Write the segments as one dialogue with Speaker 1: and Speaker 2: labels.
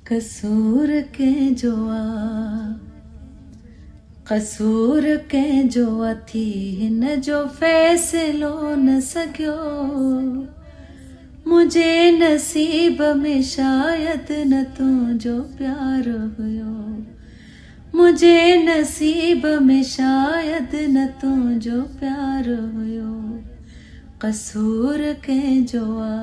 Speaker 1: कसूर के जोआ कसूर के जोआ थी हिन जो फैसलो न सकियो मुझे नसीब में शायद न तुझो प्यार हुयो मुझे नसीब में शायद न तुझो प्यार हुयो कसूर के जोआ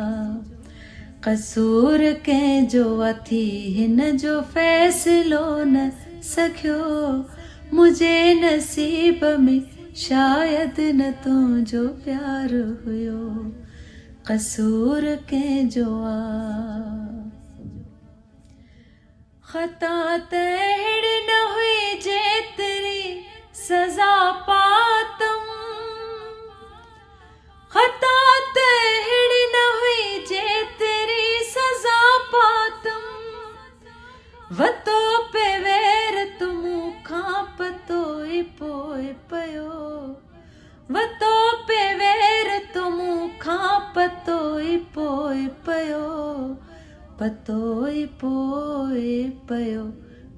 Speaker 1: कसूर के जोआ थी हिन जो फैसलो न सकियो मुझे नसीब में शायद न तुझो प्यार हुयो कसूर के जोआ खता तहड़ न हुई जेतरी सजा पातम खता तहड़ न हुई जेतरी सजा पातम वतो पे वेर तुम खां पतो ही पोए पयो वतो पे वेर तुम खां पतो ही पोए पयो पतो ही पोए पयो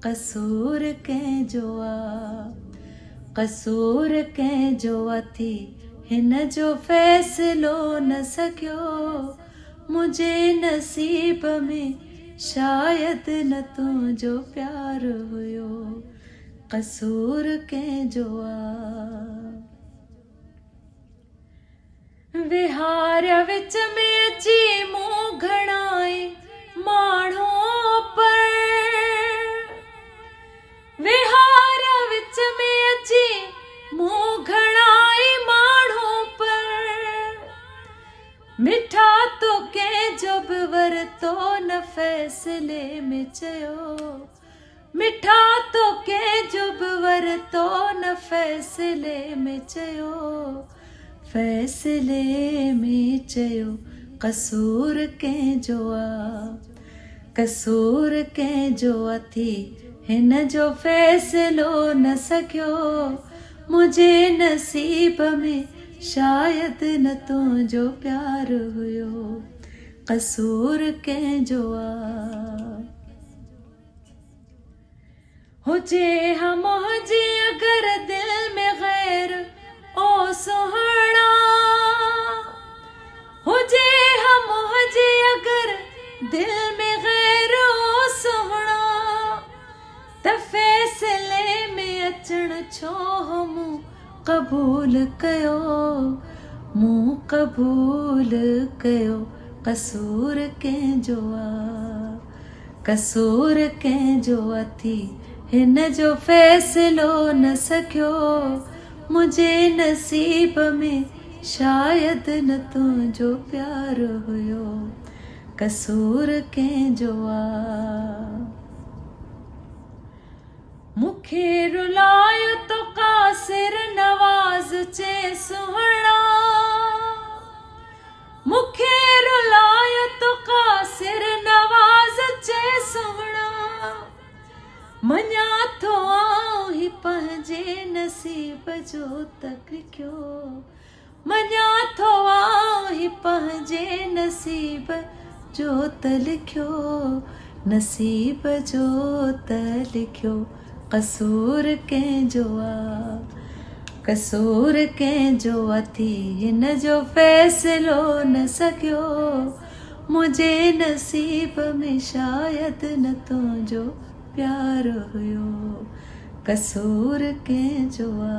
Speaker 1: कसूर के जोआ कसूर के जोआ थी हिन जो फैसलो न सकियो मुझे नसीब में शायद न तुझो प्यार हुयो कसूर के जोआ विहार विच में अची मुंह घणाई माण्हू पर विहार विच में अची मुंह घणाई माण्हू पर मिठा तो के जब वरतो न फैसले में चयो मिठा तो के जब वरतो न फैसले में चयो फैसले में चयो कसूर के जोआ कसूर के जोआ थी हिन जो फैसलो न सकियो मुझे नसीब में शायद न तुझो प्यार हुयो कसूर के जोआ हुजे हम हुजे अगर दिल में गैर ओ सुहाना हुजे हम हुजे अगर दिल में गैर ओ सुहाना त फैसले में अचण छो मूं कबूल कयो मूं कबूल कयो कसूर के जोआ कसूर के जोआ थी हिन जो फैसलो न सकियो मुझे नसीब में शायद न तुझो प्यार हुयो कसूर के जोआ मुखे रुलायो तो कासिर नवाज चे सुहणा मुखे रुलायो तो कासिर नवाज चे सुहणा मञा थो आऊं ही पंहिंजे नसीब जो तक लिखियो मञा थो आऊं ही पंहिंजे नसीब जो त लिखियो नसीब जो त लिखियो कसूर के जोआ कसूर के जोआ थी हिन जो फैसलो न सकियो मुझे नसीब में शायद न तुझो प्यार हुयो कसूर के जोआ।